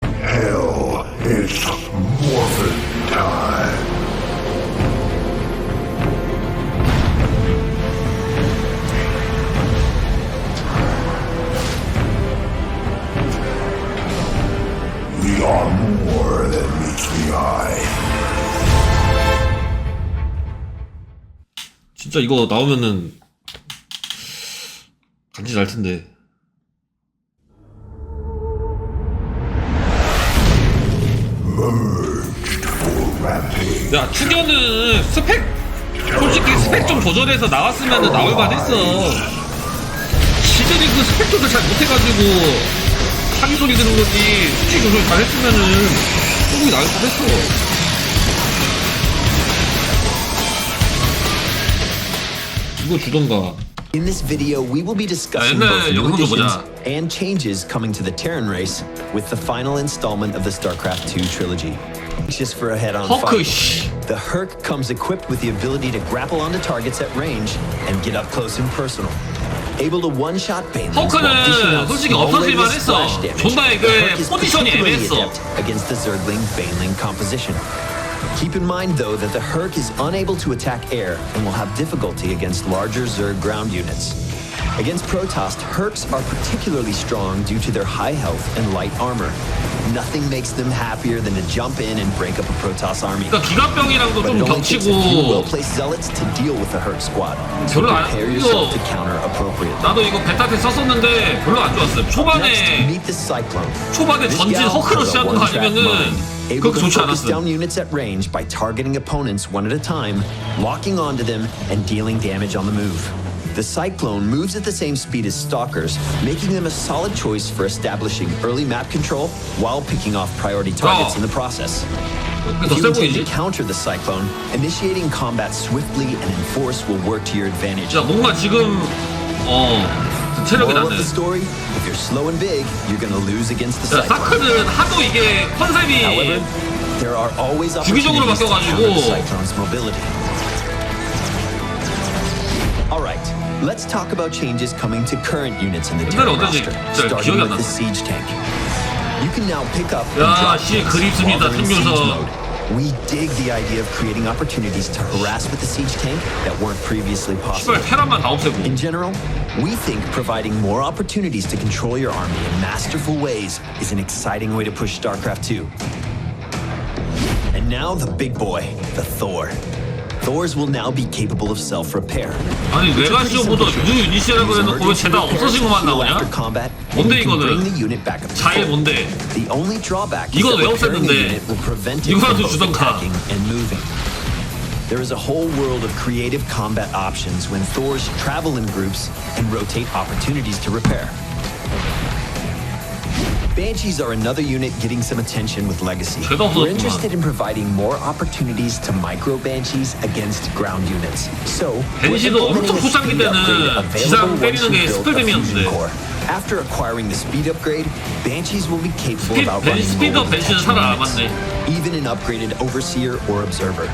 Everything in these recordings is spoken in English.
Hell, it's morphin' time. We are more than meets the eye. 진짜 이거 나오면은 간지 날 텐데. 야, 투견은 스펙 솔직히 스펙 좀 조절해서 나왔으면은 나올만 했어. 지들이 그 스펙 조절 잘 못해가지고 사기 소리 드는 거지. 스펙 조절 잘 했으면은 조금이 나을 뻔했어. 이거 주던가. In this video, we will be discussing both new additions and changes coming to the Terran race with the final installment of the StarCraft II trilogy. Just for a head-on fight, the Herc comes equipped with the ability to grapple onto targets at range and get up close and personal. Able to one-shot banelings while dishing out small radius splash damage. The Herc is particularly adept against the Zergling baneling composition. Keep in mind, though, that the Herc is unable to attack air and will have difficulty against larger Zerg ground units. Against Protoss, Hercs are particularly strong due to their high health and light armor. Nothing makes them happier than to jump in and break up a Protoss army. 그러니까 기갑병이랑도 좀 겹치고 well-placed zealots to deal with the Herc squad. So prepare yourself to counter appropriately. 나도 이거 베타 때 썼었는데 별로 안 좋았어요. 초반에 전진 허크로 시작한 거 아니면은 그렇게 좋지 않았어. Down units at range by targeting opponents one at a time, locking onto them, and dealing damage on the move. The Cyclone moves at the same speed as Stalkers, making them a solid choice for establishing early map control while picking off priority targets in the process. If you intend to counter the Cyclone, initiating combat swiftly and in force will work to your advantage. 야, 뭔가 지금 체력이 Moral of 나네. the story: if you're slow and big, you're gonna lose against the 야, Cyclone. 사크는 하도 이게 컨셉이 However, there are always 주기적으로 opportunities to 바뀌어가지고. counter the Cyclone's mobility. All right, let's talk about changes coming to current units in the Terran roster, starting with the Siege Tank. You can now pick up and 야, drop 씨, tanks 그립습니다, while they're in siege 생겨서. mode. We dig the idea of creating opportunities to harass with the Siege Tank that weren't previously possible. 시발 테란만 다 없애고. In general, we think providing more opportunities to control your army in masterful ways is an exciting way to push StarCraft II. And now the big boy, the Thor. Thors will now be capable of self-repair. 아니 레가시오보다 뉴 유니시라고 해놓고 왜 죄다 없어진 것만 나오냐? 뭔데 이거는? 자해 뭔데? The only drawback is 이건 that 왜 repairing the 없앴는데? unit will prevent it from 이거라도 both 주던가. attacking and moving. There is a whole world of creative combat options when Thors travel in groups and rotate opportunities to repair. Banshees are another unit getting some attention with Legacy. We're interested in providing more opportunities to micro Banshees against ground units. So, 벤시도 엄청 초창기 때는 지상 때리는 게 스펠댐이었는데. After acquiring the speed upgrade, Banshees will be capable of outrunning 스피드 벤시는 살아남았네. even an upgraded Overseer or Observer.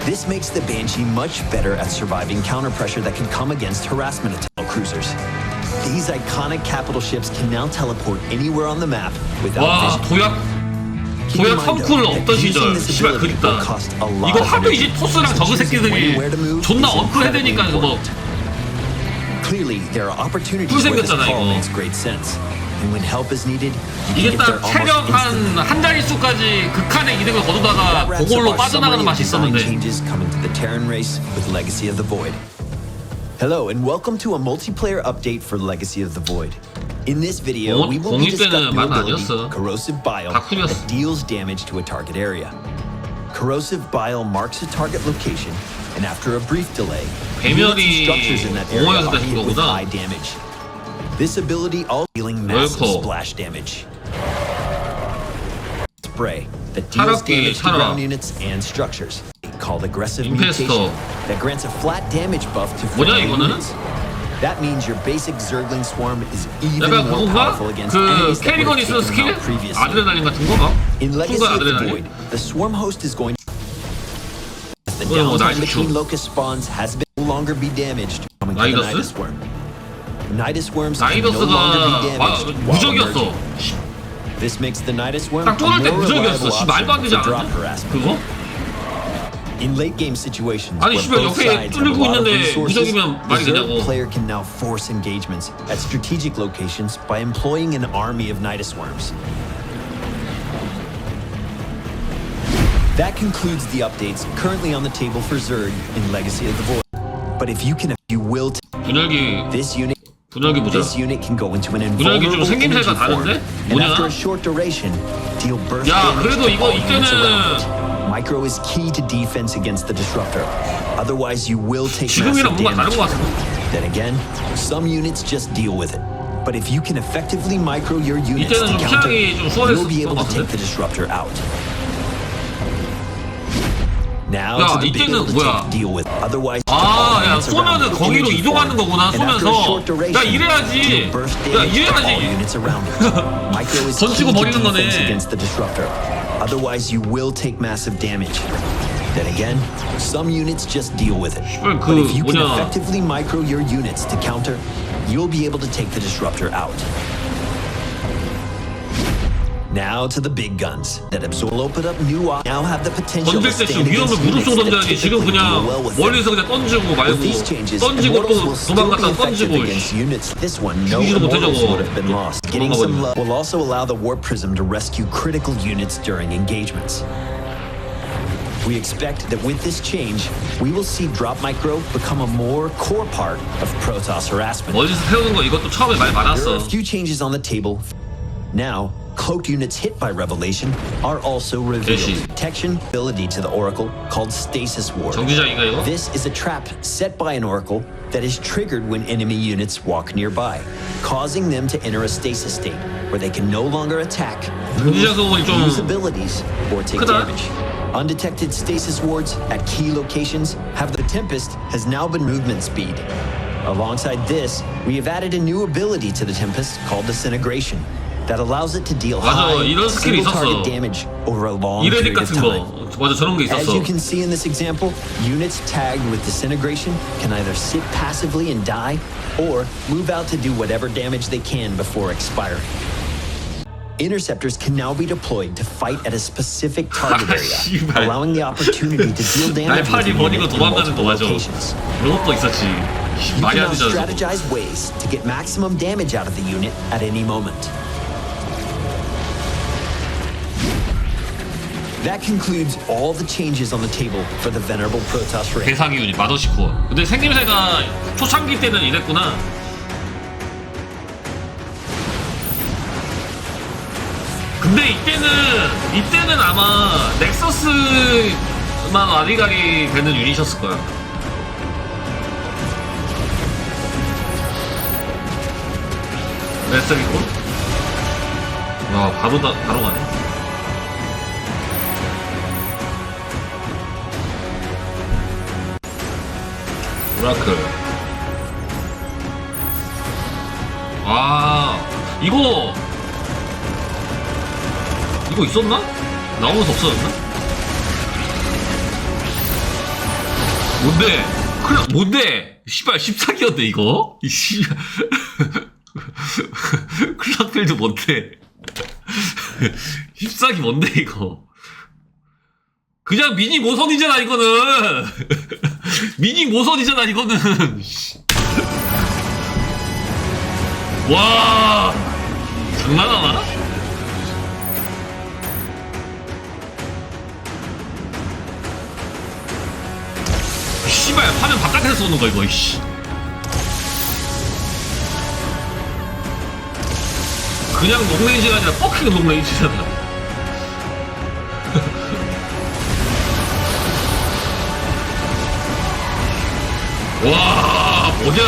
This makes the Banshee much better at surviving counter pressure that can come against harassment attack cruisers. These iconic capital ships can now teleport anywhere on the map without 와, vision. 도약 성쿨 없던 시절 씨발 그립다. 이거 하도 이제 토스랑 저그 새끼들이 존나 업그레이드 되니까 뭐 Clearly, there are opportunities where this call makes great sense. And when help is needed, you 이게 can get there 딱 almost 체력 instantly. 한 자릿수까지 극한의 이득을 거두다가 그걸로 빠져나가는 맛이 있었는데. Changes coming to the Terran race with Legacy of the Void. Hello and welcome to a multiplayer update for Legacy of the Void. In this video, we will be discussing new ability, Corrosive Bile, that deals damage to a target area. Corrosive Bile marks a target location, and after a brief delay, units and structures in that area are hit with high damage. This ability also dealing massive splash damage. Spray that deals damage to ground units and structures. Called Aggressive Mutation that grants a flat damage buff to friendly units. That means your basic Zergling swarm is even more powerful against enemies that were taken out previously. In Legacy of the Void, the swarm host is going to the downtime between locust spawns has been longer be damaged. Coming to the 나이더스? Nidus worm. Nidus worms can no 나이더스가 longer be damaged while 무적이었어. emerging. This makes the Nidus worm 딱 a 뚫을 때 more 무적이었어. reliable 씨 말도 안 option 되지 for drop 않았냐? harassment. 그거? In late game situations, 아니, where 씨발, both 옆에 sides have a 뚫리고 lot of 있는데 resources, 무적이면 말이 the 되냐고. Zerg player can now force engagements at strategic locations by employing an army of Nidus worms. That concludes the updates currently on the table for Zerg in Legacy of the Void. But if you will, 분열기 this unit 보자. This unit can go into an 분열기 좀 invulnerable 생김새가 energy form, 다른데? and after 뭐냐? a short duration, deal burst 야, damage 그래도 to 이거 all units around it. 이때는 Micro is key to defense against the disruptor. Otherwise, you will take 지금이랑 massive 뭔가 다른 damage. 것 같은데? Then again, some units just deal with it. But if you can effectively micro your units 이때는 to 좀 counter, 피하기 좀 수월했었던 you'll be able 것 to take 같은데? the disruptor out. Now 야, to the big 이때는 able to 뭐야? deal with. Otherwise, 아, all 야, units around 쏘면은 it 거기로 energy 이동하는 form. 거구나, And after a 쏘면서. short duration, 야, 이래야지. deal burst 야, damage to 이래야지. all units around it. Micro is 던지고 key to 버리는 거네. defense against the disruptor. Otherwise, you will take massive damage. Then again, some units just deal with it. 씨발, But if you can 뭐냐. effectively micro your units to counter, you'll be able to take the disruptor out. Now to the big guns that absorb, open up new now have the potential to 던질 때 지금 stand 위험을 against units 무릅쓰고 that 던져야지. 지금 typically 그냥 deal well with them. 멀리서 그냥 던지고 말고 With these changes, 던지고 Immortals 또 will still be 도망갔다 effective 던지고. against units. This one, no 죽이지도 못해, Immortals 저거. would have been lost. Getting 도망가 some 버리네. love will also allow the Warp Prism to rescue critical units during engagements. We expect that with this change, we will see Drop Micro become a more core part of Protoss harassment. 멀리서 태우는 거 이것도 처음에 말 There are 많았어. a few changes on the table. Now, cloaked units hit by Revelation are also revealed. 대시. Protection ability to the Oracle called Stasis Ward. 정기장인가 이거? This is a trap set by an Oracle that is triggered when enemy units walk nearby, causing them to enter a stasis state where they can no longer attack, 정기장 소문이 좀 use abilities, or take 크다. damage. Undetected stasis wards at key locations have the Tempest has now been movement speed. Alongside this, we have added a new ability to the Tempest called Disintegration that allows it to deal 맞아, high 이런 스킬이 single target 있었어. damage over a long 이레딕 period of 같은 time. 거. 맞아, 저런 게 As 있었어. you can see in this example, units tagged with Disintegration can either sit passively and die, or move out to do whatever damage they can before expiring. Interceptors can now be deployed to fight at a specific target area, 씨발. allowing the opportunity to deal damage with 날파리 the 버리고 unit in 도망가는 거 multiple 맞아. locations. 그것도 있었지. You 말이 can 안 now 되잖아. 저거. strategize ways to get maximum damage out of the unit at any moment. That concludes all the changes on the table for the Venerable Protoss Ring. 대상이 유닛 마더시코어. 근데 생김새가 초창기 때는 이랬구나. 근데 이때는 아마 넥서스만 와리가리 되는 유닛이었을 거야. 넥서스이고. 와, 바로 가네. 오라클. 아, 이거 있었나? 나오면서 없어졌나? 뭔데? 뭔데? 씨발 14기였네 이거? 이씨. 클락필드 뭔데? 14기 뭔데 이거? 그냥 미니 모선이잖아 이거는. 미니 모선이잖아 이거는. 와, 장난하나? 씨발 화면 바깥에서 쏘는 거 이거 이씨. 그냥 롱레인지가 아니라 퍼킹 롱레인지잖아. 와, 뭐냐?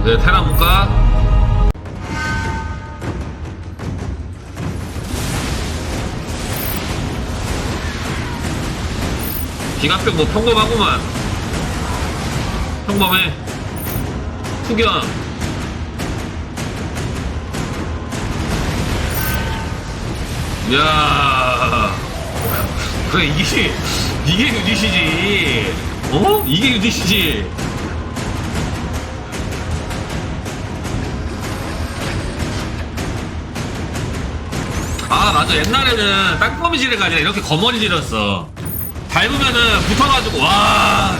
네, 테란 볼까? 기갑병 뭐 평범하구만. 평범해. 후견. 야, 그래 이게 유닛이지. 어? 이게 유닛이지. 아 맞아, 옛날에는 땅거미질을 아니라 이렇게 거머리질이었어. 밟으면은 붙어가지고 와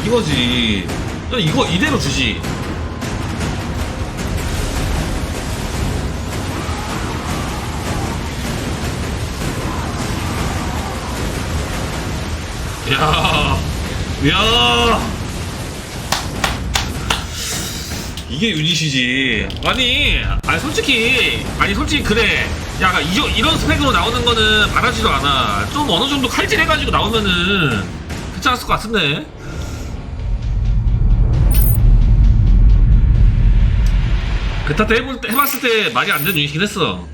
이거지. 야, 이거 이대로 주지. 야, 이게 유닛이지. 아니 솔직히 그래. 야, 이런 스펙으로 나오는 거는 바라지도 않아. 좀 어느 정도 칼질 해가지고 나오면은 괜찮았을 것 같은데. 베타 때 해봤을 때 말이 안 되는 유닛이긴 했어.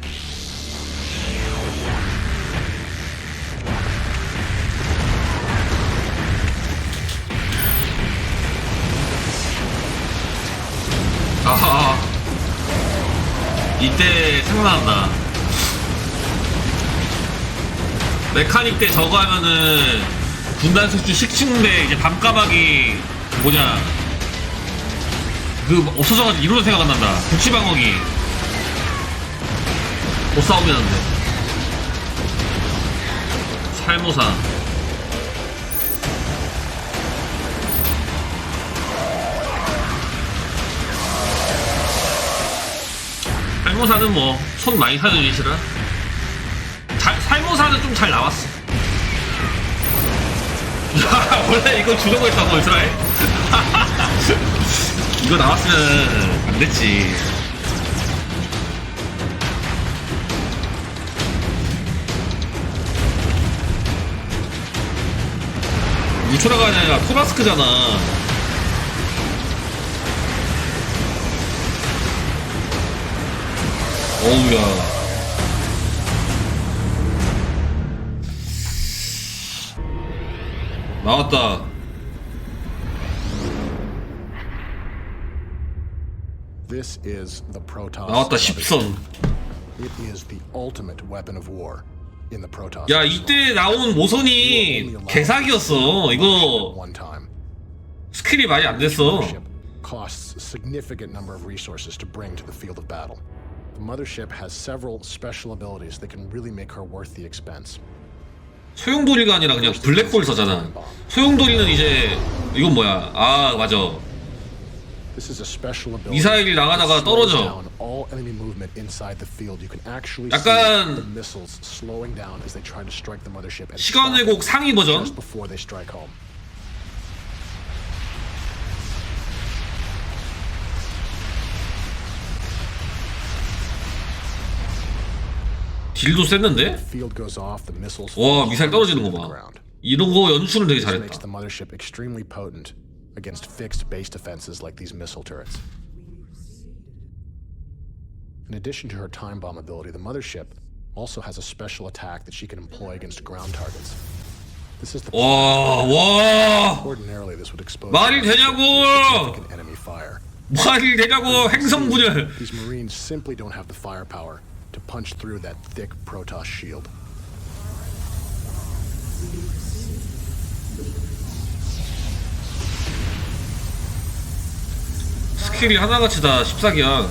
아하, 이때 생각난다. 메카닉 때 저거 하면은 분단 숙주 식충대 이제 밤까마귀 뭐냐 그 없어져가지고 이로도 생각 안 난다. 북치방어기 못 싸우면 안 돼. 살모사. 살모사는 뭐 손 많이 사는 유닛이라. 살모사는 좀 잘 나왔어. 야, 원래 이거 주려고 했다고 이스라엘? 이거 나왔으면 안 됐지. 우초라가 아니라 토라스크잖아. 어우야. 나왔다. This is the Protoss. 나왔다 10선. It is the ultimate weapon of war in the Protoss. 야, 이때 나온 모선이 개사기였어. 이거 one time. 스킬이 많이 안 됐어. Costs a significant number of resources to bring to the field of battle. The mothership has several special abilities that can really make her worth the expense. 소용돌이가 아니라 그냥 블랙홀 써잖아. 소용돌이는 이제 이건 뭐야? 아 맞아. 미사일이 나가다가 떨어져. 약간 시간 왜곡 상위 버전. 딜도 셌는데? 와, 미사일 떨어지는 거 봐. 이런 거 연출은 되게 잘했다. Against fixed base defenses like these missile turrets. In addition to her time bomb ability, the mothership also has a special attack that she can employ against ground targets. This is the 와. ordinarily this would expose 말이 되냐고. significant enemy fire. 말이 되냐고. 행성 분열. These Marines simply don't have the firepower to punch through that thick Protoss shield. 스킬이 하나같이 다 14기야.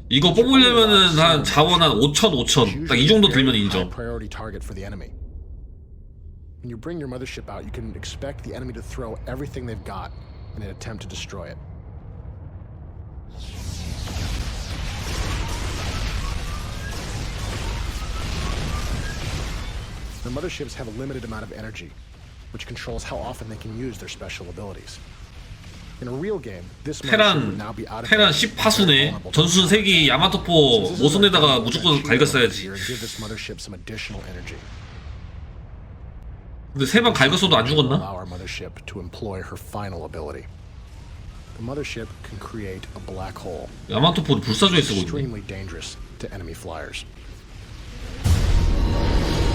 이거 뽑으려면은 한 자원 한 5,000 딱 이 정도 들면 인정. When you bring your mothership out, you can expect the enemy to throw everything they've got in an attempt to destroy it. The motherships have a limited amount of energy, which controls how often they can use their special abilities. In a real game, this mothership would now be out of 테란 10파수네. 전순 3기 야마토포 모선에다가 무조건 갈겼어야지. give this mothership some additional energy. 근데 3번 갈겼어도 안 죽었나? Allow our mothership to employ her final ability. The mothership can create a black hole, 야마토포를 불사조에 쓰고 있네. extremely dangerous to enemy flyers.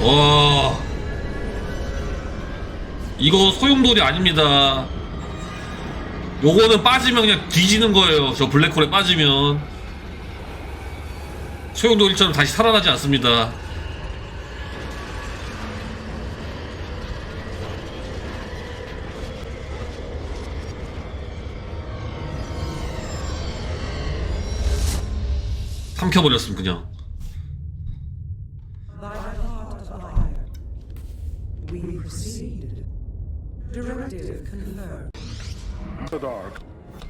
와, 이거 소용돌이 아닙니다. 요거는 빠지면 그냥 뒤지는 거예요. 저 블랙홀에 빠지면 소용돌 일처럼 다시 살아나지 않습니다. 삼켜버렸음 그냥. We proceed. Directive confirmed.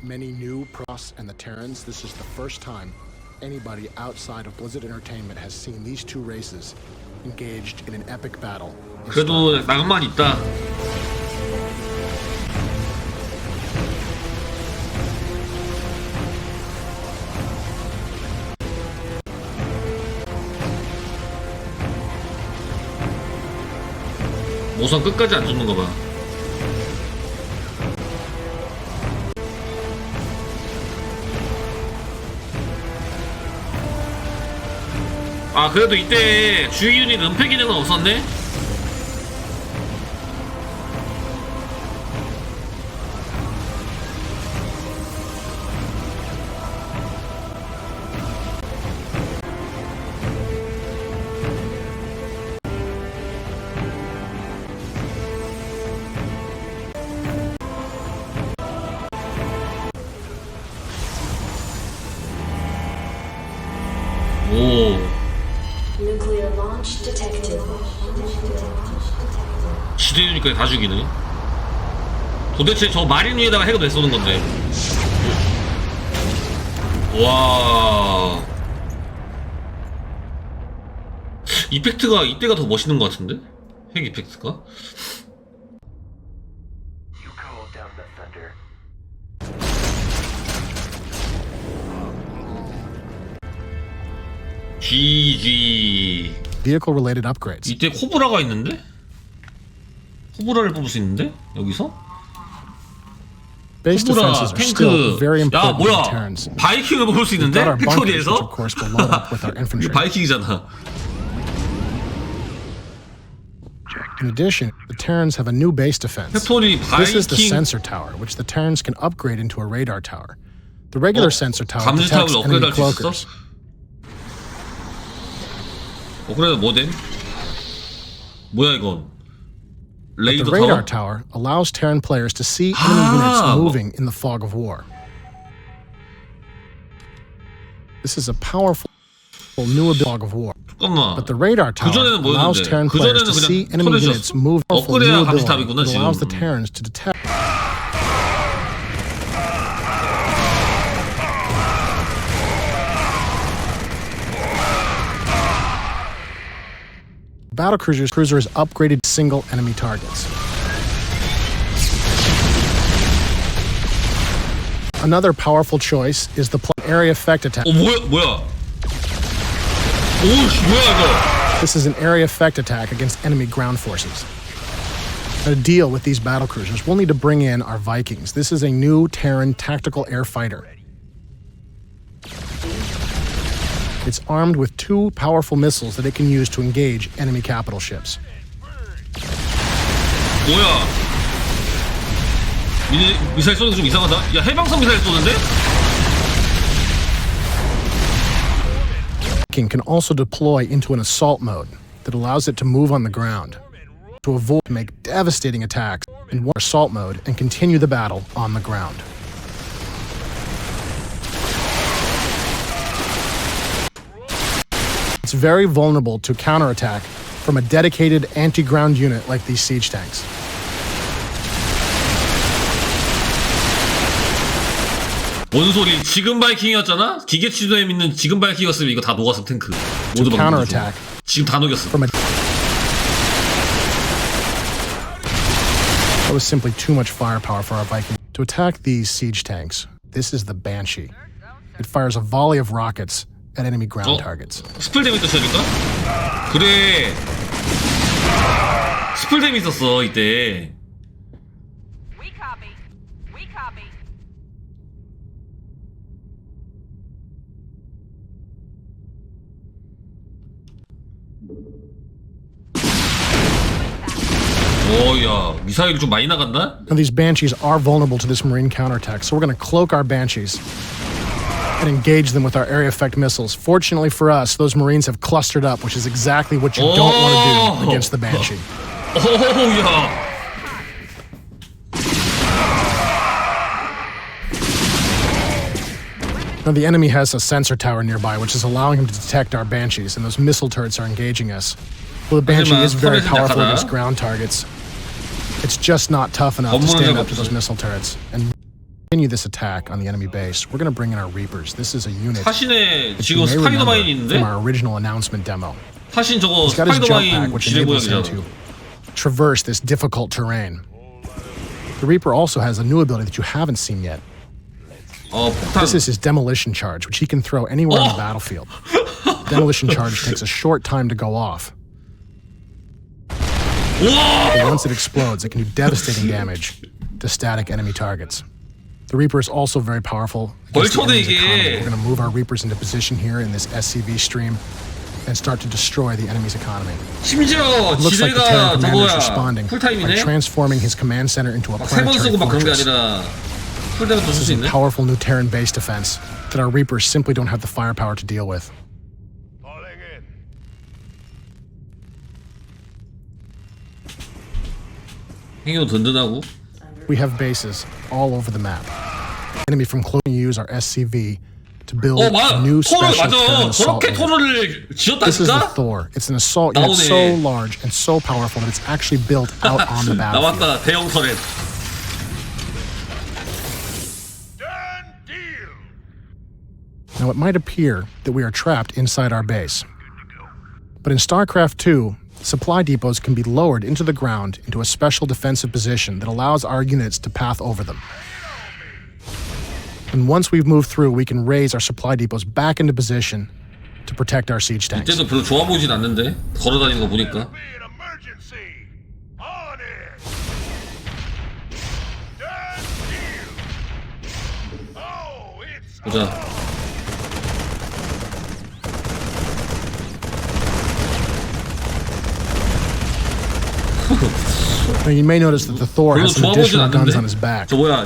Many new pros and the Terrans, this is the first time anybody outside of Blizzard Entertainment has seen these two races engaged in an epic battle. 그래도 낭만 있다. 모선 끝까지 안 죽는 거 봐. 아 그래도 이때 주의 유닛 은폐 기능은 없었네? 오 Nuclear launch detected. 지대 유닛까지 다 죽이네. 도대체 저 마린 위에다가 핵을 왜 쏘는 건데? 와 이펙트가 이때가 더 멋있는 것 같은데? 핵 이펙트가? GG. Vehicle related upgrades. 이때 코브라가 있는데? 코브라를 뽑을 수 있는데? 여기서? Base 코브라, defenses are still 탱크. very 야 important to the 뭐야 Terrans. 바이킹을 뽑을 수 We've 있는데? got our bunkers, which 팩토리에서? of course will load up with our infantry. 바이킹이잖아. In addition, the Terrans have a new base defense. 팩토리 This is the 바이킹 sensor tower, which the Terrans can upgrade into a radar tower. The regular sensor tower 감지 detects 타워를 enemy 업그레이드 할 수 있어? cloakers. 업그레이드 뭐됨? 뭐야 이건? The 레이더 radar 타워? tower allows Terran players to see enemy units moving in the fog of war. This is a powerful new ability fog of war. 잠깐만. But the radar tower 그전에는 allows 뭐였는데? Terran players to 그전에는 see 그냥 enemy 털에 units move. Powerful 업그레이드 new 감지 ability 탑이구나 that allows the 지금. Terrans to detect. Battlecruiser is upgraded to single enemy targets. Another powerful choice is the area effect attack. 뭐야? 오씨 뭐야 이거? This is an area effect attack against enemy ground forces. To deal with these battlecruisers, we'll need to bring in our Vikings. This is a new Terran tactical air fighter. It's armed with two powerful missiles that it can use to engage enemy capital ships. 뭐야? 미사일 쏘는 거 좀 이상하다. 야 해방선 미사일 쏘는데? Viking can also deploy into an assault mode that allows it to move on the ground to avoid make devastating attacks in war assault mode and continue the battle on the ground. It's very vulnerable to counterattack from a dedicated anti-ground unit like these siege tanks. 뭔 소리? 지금 바이킹이었잖아? 기계 취도에 있는 지금 바이킹이었으면 이거 다 녹았음 탱크. 모두 To 막는 거죠. counterattack 지금 다 녹였어. from a that was simply too much firepower for our Viking. To attack these siege tanks, this is the Banshee. It fires a volley of rockets at enemy ground targets. 스플 데미지 써야될까? 그래. 스플 데미지 썼어 이때. We copy. We copy. 야, 미사일 좀 많이 나간다? Now, these Banshees are vulnerable to this Marine counterattack, so we're going to cloak our Banshees and engage them with our area effect missiles. Fortunately for us, those Marines have clustered up, which is exactly what you don't want to do against the Banshee. 야. Now, the enemy has a sensor tower nearby, which is allowing him to detect our Banshees, and those missile turrets are engaging us. Well, the Banshee is very powerful against ground targets. It's just not tough enough to stand up to those missile turrets. And continue this attack on the enemy base, we're going to bring in our Reapers. This is a unit 사신에 that you 지금 may 스파이더마인이 remember 있는데? from our original announcement demo. 사신 저거 He's got his jump pack, 스파이더마인 which 지뢰 enables him 모양이잖아. to traverse this difficult terrain. The Reaper also has a new ability that you haven't seen yet. 폭탄. This is his demolition charge, which he can throw anywhere on the battlefield. Demolition charge takes a short time to go off. But once it explodes, it can do devastating damage to static enemy targets. The Reaper is also very powerful against the enemy's economy. We're going to move our Reapers into position here in this SCV stream and start to destroy the enemy's economy. 심지어 It looks like the Terran 지뢰가 commander is 저거야. responding by 풀타임이네. transforming his command center into a 세 번 planetary 쓰고 막 그런 게 fortress. 아니라 풀대가 더 쓸 This 수 is a 있네. powerful new Terran base defense that our Reapers simply don't have the firepower to deal with. 행위도 든든하고. We have bases all over the map. Enemy from cloaking use our SCV to build 맞아. new 토르 special Terran 맞아. assault 저렇게 unit. 토르를 This is the 지었다니까? Thor. It's an assault unit 나오네. so large and so powerful that it's actually built out on the battlefield. 나왔다. 대형 터렛. Now, it might appear that we are trapped inside our base. But in StarCraft 2, supply depots can be lowered into the ground into a special defensive position that allows our units to path over them. And once we've moved through, we can raise our supply depots back into position to protect our siege tanks. 이때도 별로 좋아 보이진 않는데. 걸어다니는 거 보니까. 보자. Now, you may notice that the Thor 별로 has some 좋아 보이진 additional guns on 않는데. his back. 저 뭐야?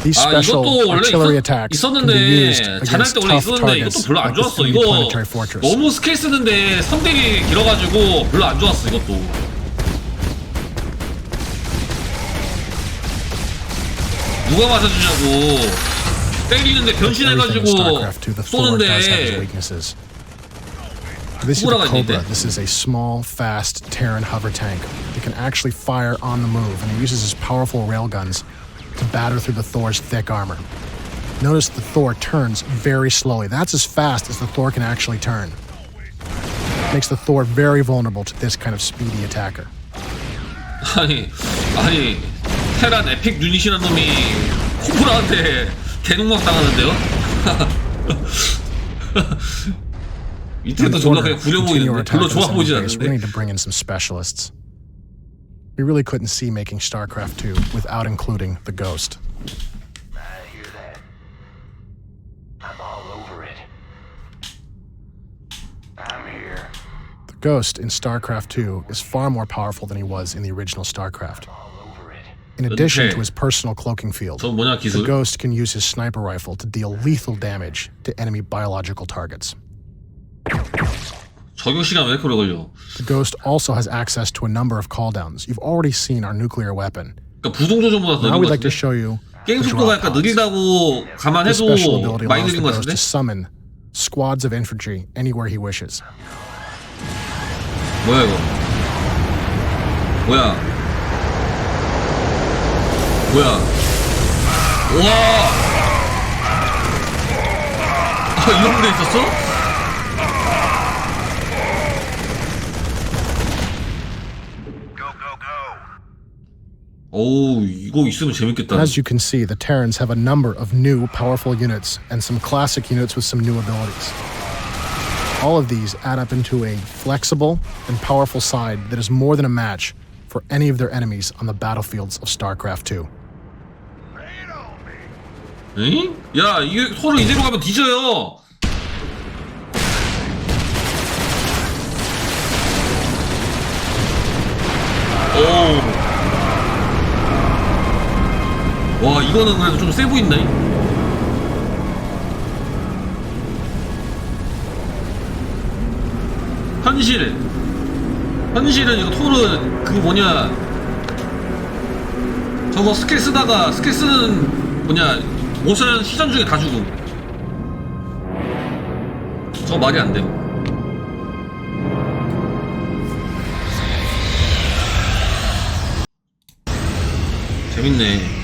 These 아 special 이것도 원래 artillery attacks can be used 있었는데 잘할 against 때 원래 tough 있었는데 이것도 targets 별로 안 like this 좋았어. enemy 이거 planetary fortress. 너무 스킬 쓰는데 성대기 길어가지고 별로 안 좋았어 이것도. 누가 맞아주냐고. 때리는데 변신해가지고 Everything in StarCraft 2, the Thor does have his 쏘는데 weaknesses. This is the 호불호가 Cobra. 있는데? This is a small, fast Terran hover tank that can actually fire on the move, and it uses his powerful railguns to batter through the Thor's thick armor. Notice the Thor turns very slowly. That's as fast as the Thor can actually turn. Makes the Thor very vulnerable to this kind of speedy attacker. 아니 테란 에픽 유닛이라는 놈이 코브라한테 개능막 당하는데요? 이때도 In 존나 order 그냥 to 구려 continue our 보이는데 attack 별로 on 좋아 this 보이지 enemy base, we 않는데. need to bring in some specialists. We really couldn't see making StarCraft 2 without including the Ghost. I hear that. I'm all over it. I'm here. The Ghost in StarCraft 2 is far more powerful than he was in the original StarCraft. All over it. In addition Okay. to his personal cloaking field, 저 뭐냐 the 기술? Ghost can use his sniper rifle to deal lethal damage to enemy biological targets. 저격 시간 왜 이렇게 오래 걸려? The Ghost also has access to a number of calldowns. You've already seen our nuclear weapon. 그러니까 부동 조정보다 더 Now 느린 we'd 것 like to 같은데? show you 게임 the 속도가 drop 약간 pods. 느리다고 This 감안해도 special ability 많이 allows 느린 the 것 Ghost 같은데? to summon squads of infantry anywhere he wishes. 뭐야 이거? 뭐야? 와! 아 이런 데 있었어? Go, go, go. 어우 이거 있으면 재밌겠다. As you can see, the Terrans have a number of new powerful units and some classic units with some new abilities. All of these add up into a flexible and powerful side that is more than a match for any of their enemies on the battlefields of StarCraft 2. 응? 야 이게 서로 이대로 가면 뒤져요. 와, 이거는 그래도 좀 세 보인다. 현실은 이거 토르 그 뭐냐, 저거 스킬 쓰다가 스킬 쓰는 뭐냐 모션 시전 중에 다 죽음. 저거 말이 안 돼. 재밌네.